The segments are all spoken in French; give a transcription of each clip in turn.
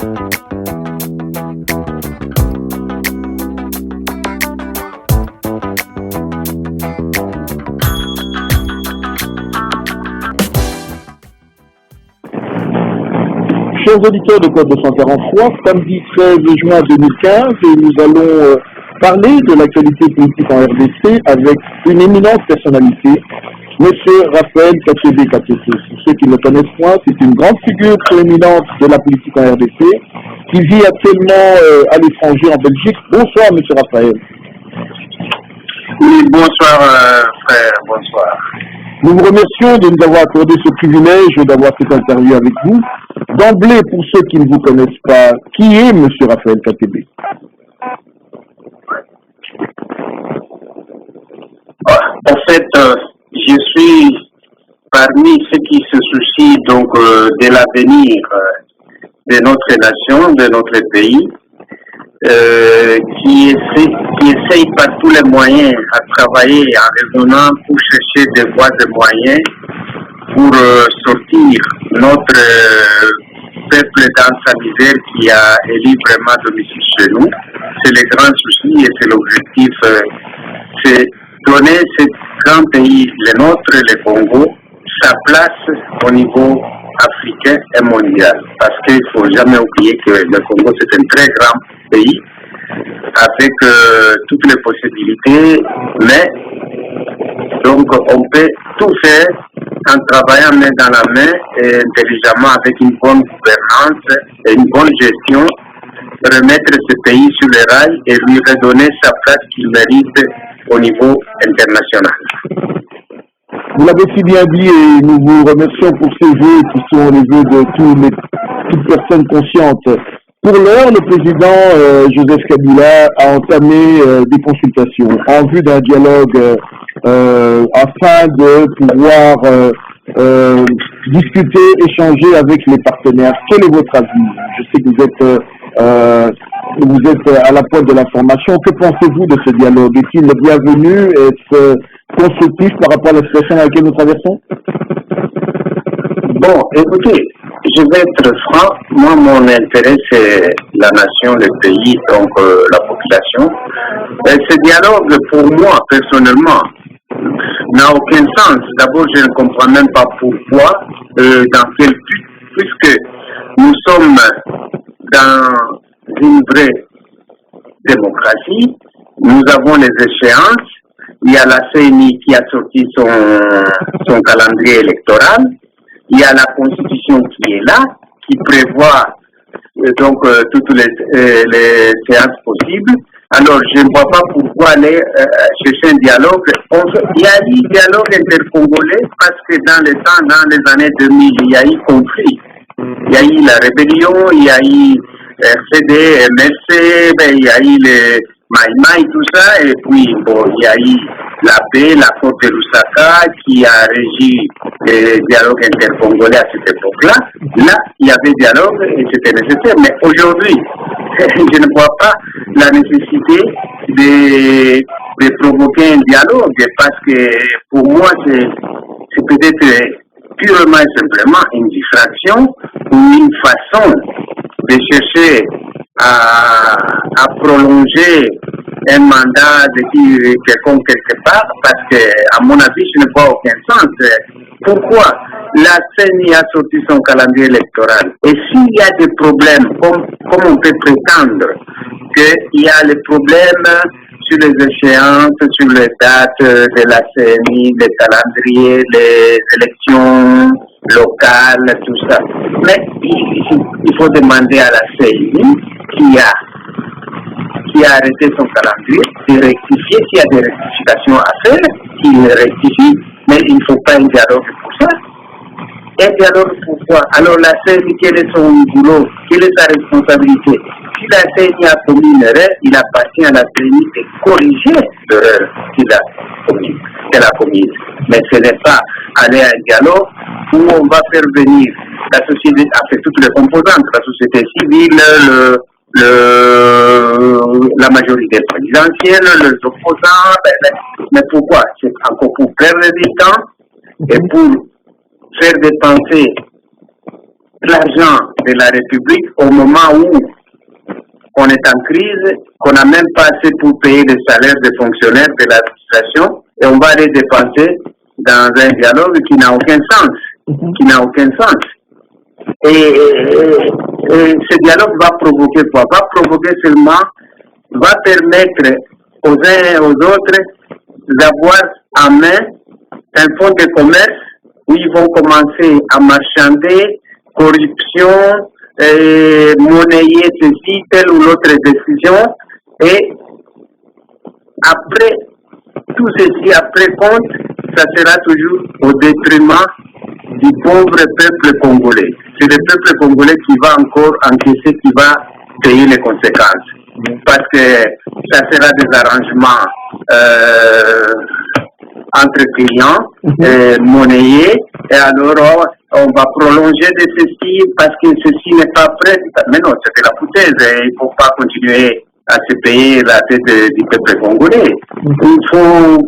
Chers auditeurs de Code 243, samedi 13 juin 2015, et nous allons parler de l'actualité politique en RDC avec une éminente personnalité, M. Raphaël Katebe Katete. Pour ceux qui ne le connaissent point, c'est une grande figure proéminente de la politique en RDC qui vit actuellement à l'étranger en Belgique. Bonsoir, M. Raphaël. Oui, bonsoir frère, bonsoir. Nous vous remercions de nous avoir accordé ce privilège d'avoir cette interview avec vous. D'emblée, pour ceux qui ne vous connaissent pas, qui est M. Raphaël Katebe? En fait, je suis parmi ceux qui se soucient donc de l'avenir de notre nation, de notre pays, qui essaye par tous les moyens à travailler en raisonnant pour chercher des voies et moyens pour sortir notre peuple dans sa misère qui a élu vraiment domicile chez nous. C'est le grand souci et c'est l'objectif, c'est donner ce grand pays, le nôtre, le Congo, sa place au niveau africain et mondial. Parce qu'il ne faut jamais oublier que le Congo, c'est un très grand pays avec toutes les possibilités, mais donc on peut tout faire en travaillant main dans la main et intelligemment avec une bonne gouvernance et une bonne gestion, remettre ce pays sur les rails et lui redonner sa place qu'il mérite au niveau international. Vous l'avez si bien dit et nous vous remercions pour ces vœux qui sont les vœux de toutes personnes conscientes. Pour l'heure, le président Joseph Kabila a entamé des consultations en vue d'un dialogue afin de pouvoir discuter, échanger avec les partenaires. Quel est votre avis? Je sais que vous êtes à la pointe de l'information. Que pensez-vous de ce dialogue? Est-il le bienvenu? Est-ce constructif par rapport à la situation dans laquelle nous traversons? Bon, écoutez, je vais être franc. Moi, mon intérêt, c'est la nation, le pays, donc la population. Et ce dialogue, pour moi, personnellement, n'a aucun sens. D'abord, je ne comprends même pas pourquoi, dans quel but, puisque nous sommes dans une vraie démocratie, nous avons les échéances, il y a la CENI qui a sorti son calendrier électoral, il y a la Constitution qui est là, qui prévoit donc toutes les séances possibles. Alors, je ne vois pas pourquoi aller chercher un dialogue. Il y a eu dialogue intercongolais parce que dans les années 2000, il y a eu conflit. Il y a eu la rébellion, il y a eu RCD, MRC, il y a eu les Maïmaï, tout ça, et puis bon, il y a eu la paix, l'accord de Lusaka qui a régi le dialogue intercongolais à cette époque-là. Là, il y avait dialogue et c'était nécessaire, mais aujourd'hui, je ne vois pas la nécessité de provoquer un dialogue parce que pour moi, c'est peut-être purement et simplement une distraction ou une façon de chercher à prolonger un mandat de quelconque quelque part, parce que, à mon avis, je ne vois aucun sens. Pourquoi la CENI a sorti son calendrier électoral? Et s'il y a des problèmes, comme on peut prétendre qu'il y a les problèmes sur les échéances, sur les dates de la CENI, les calendriers, les élections locales, tout ça. Mais il faut demander à la CENI qui a arrêté son calendrier de rectifier. S'il y a des rectifications à faire, qu'il rectifie, mais il ne faut pas un dialogue pour ça. Un dialogue pourquoi? Alors la CENI, quel est son boulot? Quelle est sa responsabilité? Si la CENI a commis une erreur, il appartient à la CENI de corriger l'erreur qu'elle a commise. Mais ce n'est pas aller à un dialogue où on va faire venir la société, avec toutes les composantes, la société civile, la majorité présidentielle, les opposants. Mais pourquoi? C'est encore pour perdre du temps et pour faire dépenser l'argent de la République au moment où on est en crise, qu'on n'a même pas assez pour payer les salaires des fonctionnaires de l'administration, et on va les dépenser dans un dialogue qui n'a aucun sens. Qui n'a aucun sens. Et ce dialogue va provoquer quoi? Va provoquer seulement, va permettre aux uns et aux autres d'avoir en main un fonds de commerce où ils vont commencer à marchander, corruption, monnayer ceci, telle ou l'autre décision, et après tout ceci, après compte, ça sera toujours au détriment du pauvre peuple congolais. C'est le peuple congolais qui va encore encaisser, qui va payer les conséquences. Parce que ça sera des arrangements entre clients, monnayés, et alors on va prolonger de ceci parce que ceci n'est pas prêt. Mais non, c'est de la foutaise. Il ne faut pas continuer à se payer la tête du peuple congolais. Il faut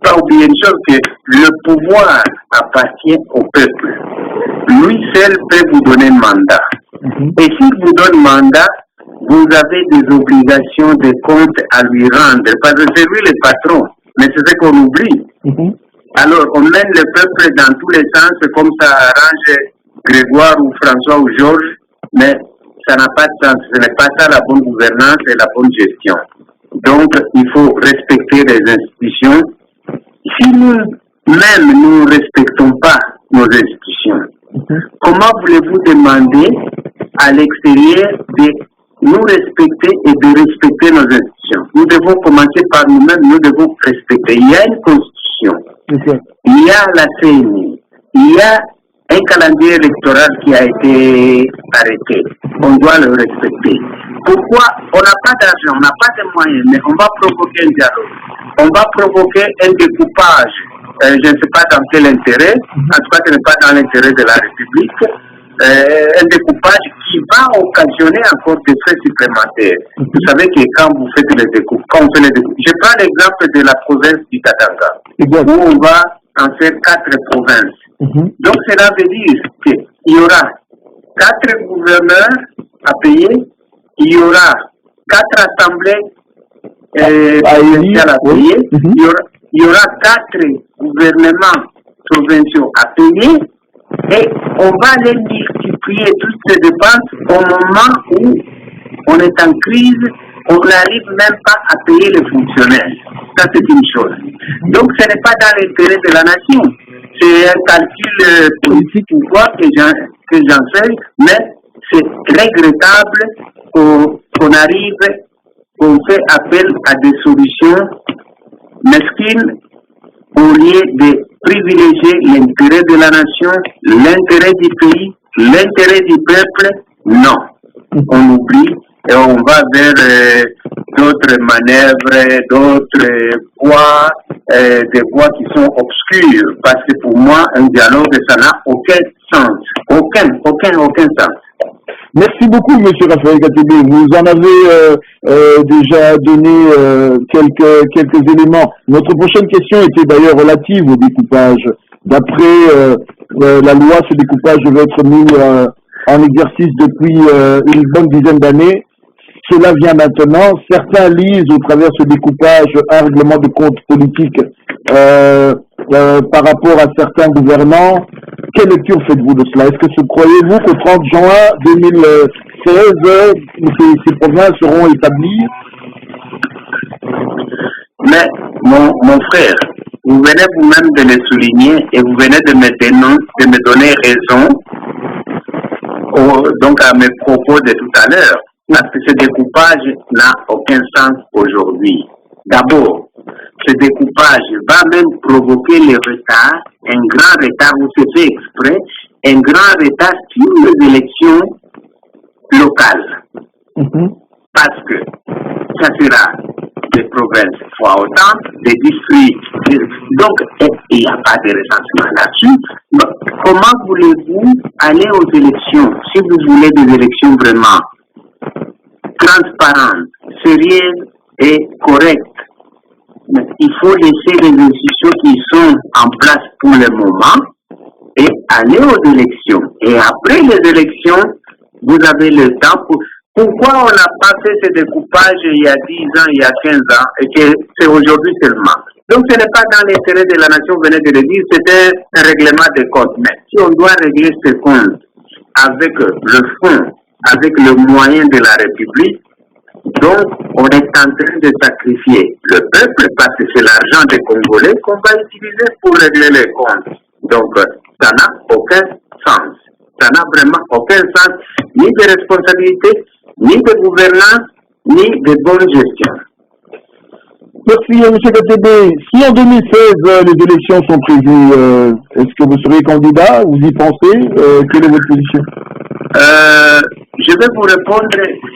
pas oublier une chose, que le pouvoir appartient au peuple. Lui seul peut vous donner mandat. Et s'il vous donne mandat, vous avez des obligations de compte à lui rendre. Parce que c'est lui le patron. Mais c'est ce qu'on oublie. Alors, on mène le peuple dans tous les sens, comme ça arrange Grégoire ou François ou Georges, mais ça n'a pas de sens. Ce n'est pas ça la bonne gouvernance et la bonne gestion. Donc, il faut respecter les institutions. Si nous-mêmes, nous ne respectons pas nos institutions, comment voulez-vous demander à l'extérieur de nous respecter et de respecter nos institutions? Nous devons commencer par nous-mêmes, nous devons respecter. Il y a une constitution, il y a la CNI, il y a un calendrier électoral qui a été arrêté. On doit le respecter. Pourquoi? On n'a pas d'argent, on n'a pas de moyens, mais on va provoquer un dialogue. On va provoquer un découpage. Je ne sais pas dans quel intérêt, en tout cas ce n'est pas dans l'intérêt de la République, un découpage qui va occasionner encore des frais supplémentaires. Vous savez que quand vous faites les découpes, je prends l'exemple de la province du Katanga, où on va en faire 4 provinces. Donc cela veut dire qu'il y aura 4 gouverneurs à payer, il y aura 4 assemblées provinciales à payer, il y aura 4 gouvernements provinciaux à payer, et on va les multiplier toutes ces dépenses au moment où on est en crise, on n'arrive même pas à payer les fonctionnaires. Ça, c'est une chose. Donc, ce n'est pas dans l'intérêt de la nation. C'est un calcul politique ou quoi que j'enseigne, mais c'est regrettable qu'on arrive, qu'on fait appel à des solutions mesquines au lieu de privilégier l'intérêt de la nation, l'intérêt du pays, l'intérêt du peuple. Non, on oublie et on va vers d'autres manœuvres, d'autres voies, des voies qui sont obscures. Parce que pour moi, un dialogue, ça n'a aucun sens. Aucun sens. Merci beaucoup, M. Raphaël Gatebe. Vous en avez déjà donné quelques éléments. Notre prochaine question était d'ailleurs relative au découpage. D'après la loi, ce découpage devait être mis en exercice depuis une bonne dizaine d'années. Cela vient maintenant. Certains lisent au travers ce découpage un règlement de compte politique par rapport à certains gouvernants. Quelle lecture faites-vous de cela? Est-ce que croyez-vous qu'au 30 juin 2016, ces provinces seront établies? Mais, mon frère, vous venez vous-même de le souligner et vous venez de me donner raison donc à mes propos de tout à l'heure. Parce que ce découpage n'a aucun sens aujourd'hui. D'abord, ce découpage va même provoquer le retard, un grand retard, où c'est fait exprès, un grand retard sur les élections locales. Parce que ça sera des provinces fois autant, des districts. Donc, il n'y a pas de recensement là-dessus. Comment voulez-vous aller aux élections, si vous voulez des élections vraiment transparentes, sérieuses et correctes? Il faut laisser les institutions qui sont en place pour le moment et aller aux élections. Et après les élections, vous avez le temps pour... Pourquoi on n'a pas fait ce découpage il y a 10 ans, il y a 15 ans, et que c'est aujourd'hui seulement? Donc ce n'est pas dans l'intérêt de la nation, venez de le dire, c'était un règlement de compte. Mais si on doit régler ce compte avec le fonds, avec le moyen de la République, donc on est en train de sacrifier le peuple parce que c'est l'argent des Congolais qu'on va utiliser pour régler les comptes. Donc ça n'a aucun sens. Ça n'a vraiment aucun sens, ni de responsabilité, ni de gouvernance, ni de bonne gestion. Merci, M. Katebe. Si en 2016, les élections sont prévues, est-ce que vous serez candidat? Vous y pensez? Quelle est votre position? Je vais vous répondre,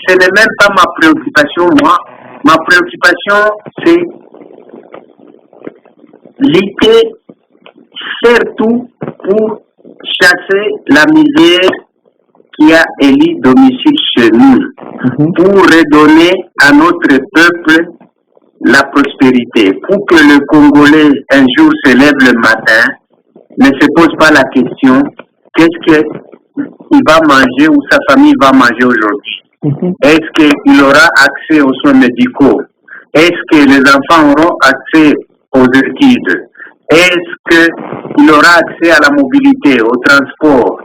ce n'est même pas ma préoccupation, moi. Ma préoccupation, c'est lutter, faire tout pour chasser la misère qui a élu domicile chez nous, pour redonner à notre peuple la prospérité, pour que le Congolais un jour se lève le matin, ne se pose pas la question qu'est-ce qu'il va manger ou sa famille va manger aujourd'hui. Est-ce qu'il aura accès aux soins médicaux? Est-ce que les enfants auront accès aux études? Est-ce qu'il aura accès à la mobilité, au transport?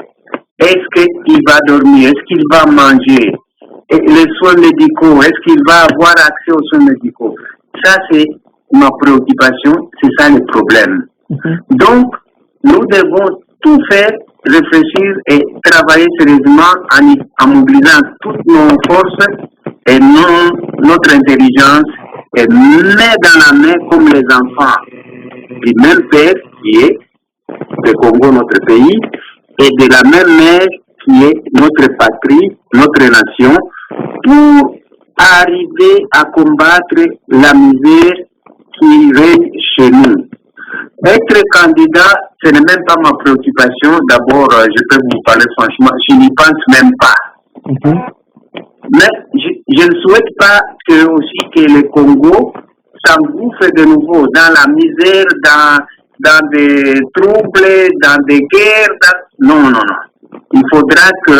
Est-ce qu'il va dormir? Est-ce qu'il va manger? Et les soins médicaux, est-ce qu'il va avoir accès aux soins médicaux? Ça, c'est ma préoccupation, c'est ça le problème. Donc, nous devons tout faire, réfléchir et travailler sérieusement en mobilisant toutes nos forces et notre intelligence et mettre dans la main comme les enfants du même père qui est le Congo, notre pays, et de la même mère qui est notre patrie, notre nation, pour arriver à combattre la misère qui règne chez nous. Être candidat, ce n'est même pas ma préoccupation. D'abord, je peux vous parler franchement, je n'y pense même pas. Mais je ne souhaite pas que le Congo s'engouffre de nouveau dans la misère, dans des troubles, dans des guerres. Non. Il faudra que,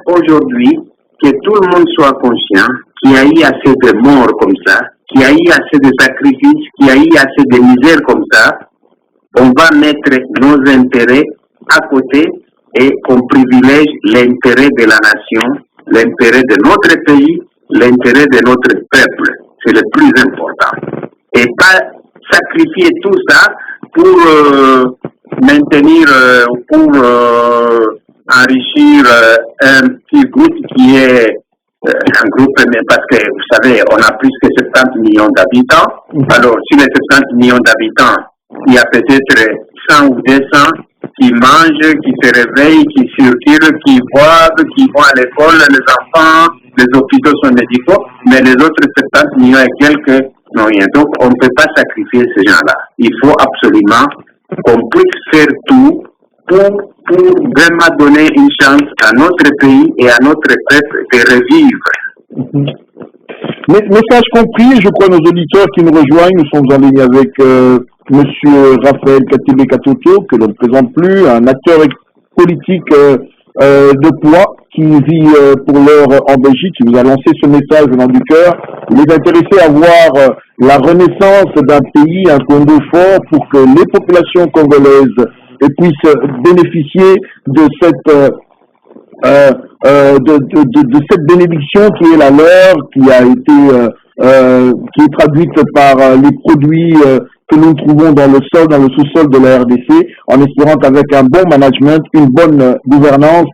aujourd'hui, que tout le monde soit conscient qu'il y a eu assez de morts comme ça, qu'il y a eu assez de sacrifices, qu'il y a eu assez de misère comme ça. On va mettre nos intérêts à côté et qu'on privilège l'intérêt de la nation, l'intérêt de notre pays, l'intérêt de notre peuple. C'est le plus important. Et pas sacrifier tout ça pour maintenir, pour enrichir un petit groupe qui est un groupe, parce que vous savez, on a plus que 70 millions d'habitants. Alors, sur les 70 millions d'habitants, il y a peut-être 100 ou 200 qui mangent, qui se réveillent, qui circulent, qui boivent, qui vont à l'école, les enfants, les hôpitaux sont médicaux, mais les autres 70 millions et quelques n'ont rien. Donc, on ne peut pas sacrifier ces gens-là. Il faut absolument qu'on puisse faire tout pour vraiment donner une chance à notre pays et à notre peuple de revivre. Message compris, je crois nos auditeurs qui nous rejoignent, nous sommes en ligne avec Monsieur Raphaël Katebe Katoto, que l'on ne présente plus, un acteur politique de poids qui vit pour l'heure en Belgique, qui vous a lancé ce message venant du cœur. Il est intéressé à voir la renaissance d'un pays, un Congo fort, pour que les populations congolaises puissent bénéficier de cette de cette bénédiction qui est la leur, qui a été qui est traduite par les produits que nous trouvons dans le sous-sol de la RDC, en espérant qu'avec un bon management, une bonne gouvernance,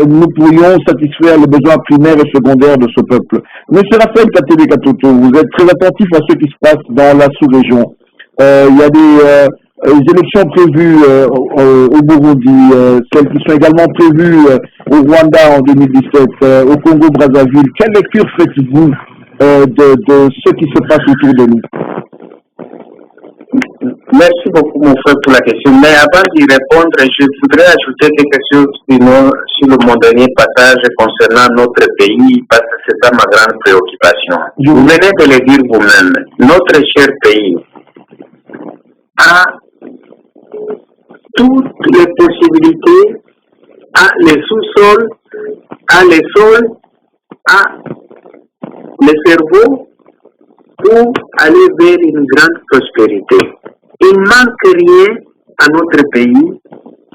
nous pourrions satisfaire les besoins primaires et secondaires de ce peuple. Monsieur Raphaël Katebe Katoto, vous êtes très attentif à ce qui se passe dans la sous-région. Il y a des élections prévues au Burundi, celles qui sont également prévues au Rwanda en 2017, au Congo-Brazzaville. Quelle lecture faites-vous de ce qui se passe autour de nous? Merci beaucoup, mon frère, pour la question. Mais avant d'y répondre, je voudrais ajouter quelque chose sur mon dernier passage concernant notre pays, parce que c'est ça ma grande préoccupation. Vous venez de le dire vous-même, notre cher pays a toutes les possibilités à les sous-sols, à les sols, à les cerveaux pour aller vers une grande prospérité. Il ne manque rien à notre pays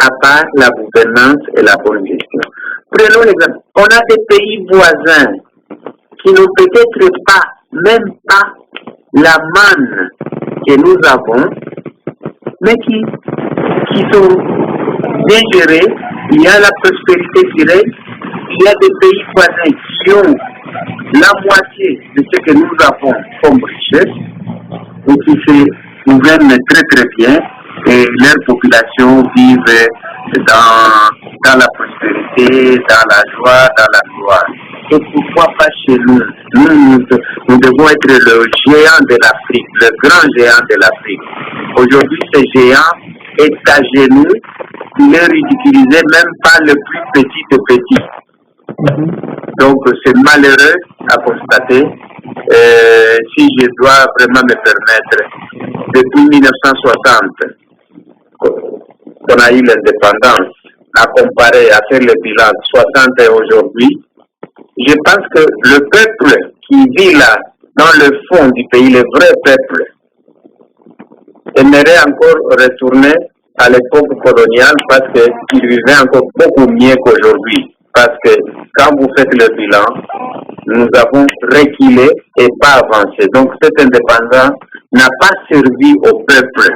à part la gouvernance et la bonne gestion. Prenons l'exemple. On a des pays voisins qui n'ont peut-être pas, même pas la manne que nous avons, mais qui sont bien gérés. Il y a la prospérité qui règne. Il y a des pays voisins qui ont la moitié de ce que nous avons comme richesse et qui se gouvernent très très bien et leur population vivent dans la prospérité, dans la joie, dans la gloire. Et pourquoi pas chez nous? Nous devons être le géant de l'Afrique, le grand géant de l'Afrique. Aujourd'hui, ce géant est à genoux, il est ridiculisé, même pas le plus petit de petit. Donc, c'est malheureux à constater. Si je dois vraiment me permettre, depuis 1960, qu'on a eu l'indépendance, à comparer, à faire le bilan 60 et aujourd'hui, je pense que le peuple qui vit là, dans le fond du pays, le vrai peuple, aimerait encore retourner à l'époque coloniale parce qu'il vivait encore beaucoup mieux qu'aujourd'hui. Parce que quand vous faites le bilan, nous avons reculé et pas avancé. Donc cette indépendance n'a pas servi au peuple,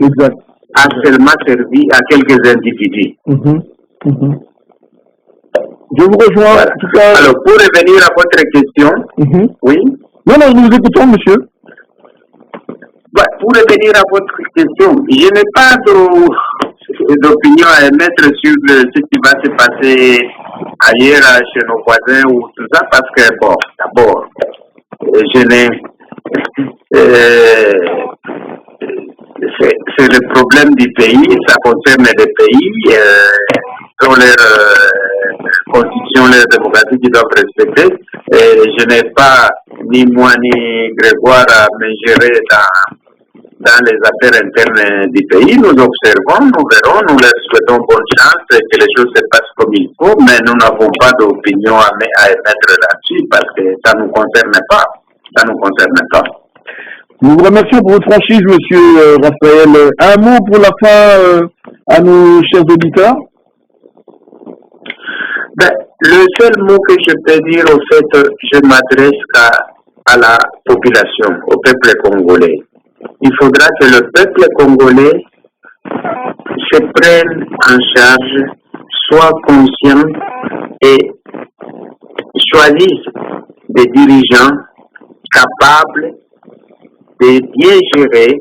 Exact. a seulement servi à quelques individus. Je vous rejoins. Voilà. En tout cas... Alors pour revenir à votre question, oui. Non, nous vous écoutons, monsieur. Pour revenir à votre question, je n'ai pas d'opinion à émettre sur ce qui va se passer ailleurs chez nos voisins ou tout ça, parce que, bon, d'abord, c'est le problème du pays, ça concerne les pays, dans leur constitution, leur démocratie qu'ils doivent respecter. Et je n'ai pas, ni moi ni Grégoire, à me gérer dans les affaires internes du pays. Nous observons, nous verrons, nous leur souhaitons bonne chance et que les choses se passent comme il faut, mais nous n'avons pas d'opinion à émettre là-dessus parce que ça ne nous concerne pas. Ça ne nous concerne pas. Nous vous remercions pour votre franchise, monsieur Raphaël. Un mot pour la fin à nos chers auditeurs? Le seul mot que je peux dire, au fait, je m'adresse à la population, au peuple congolais. Il faudra que le peuple congolais se prenne en charge, soit conscient et choisisse des dirigeants capables de bien gérer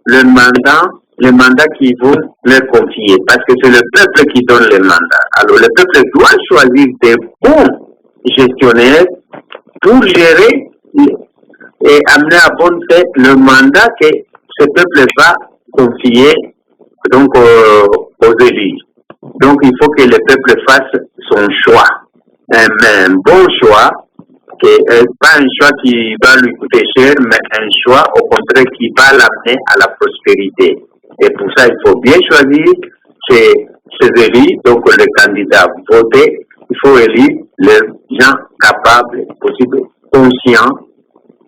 le mandat qu'ils vont leur confier. Parce que c'est le peuple qui donne le mandat. Alors le peuple doit choisir des bons gestionnaires pour gérer et amener à bonne tête le mandat que ce peuple va confier donc aux élus. Donc il faut que le peuple fasse son choix. Un bon choix, pas un choix qui va lui coûter cher, mais un choix au contraire qui va l'amener à la prospérité. Et pour ça, il faut bien choisir ces élus, donc les candidats votés. Il faut élire les gens capables, possibles, conscients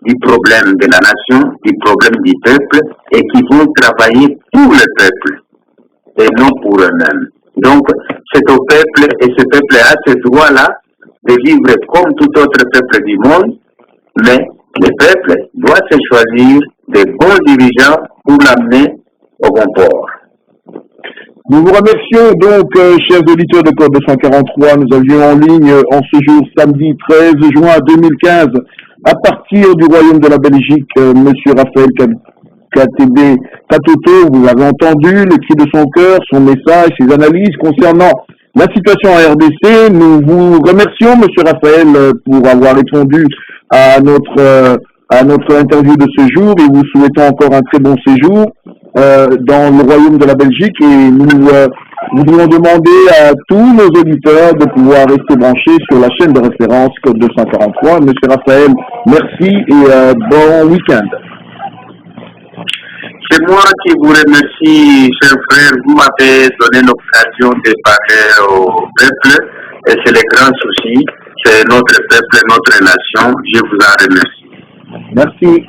du problème de la nation, du problème du peuple, et qui vont travailler pour le peuple, et non pour eux-mêmes. Donc, c'est au peuple, et ce peuple a ce droit-là de vivre comme tout autre peuple du monde, mais le peuple doit se choisir de bons dirigeants pour l'amener au bon port. Nous vous remercions donc, chers auditeurs de Code 243. Nous avions en ligne en ce jour, samedi 13 juin 2015, à partir du Royaume de la Belgique, monsieur Raphaël Katoto. Vous avez entendu le cri de son cœur, son message, ses analyses concernant la situation en RDC. Nous vous remercions, monsieur Raphaël, pour avoir répondu à notre interview de ce jour et vous souhaitons encore un très bon séjour dans le Royaume de la Belgique, et nous voulons demander à tous nos auditeurs de pouvoir rester branchés sur la chaîne de référence Code 243. Monsieur Raphaël, merci et bon week-end. C'est moi qui vous remercie, chers frères. Vous m'avez donné l'occasion de parler au peuple et c'est le grand souci. C'est notre peuple, notre nation. Je vous en remercie. Merci.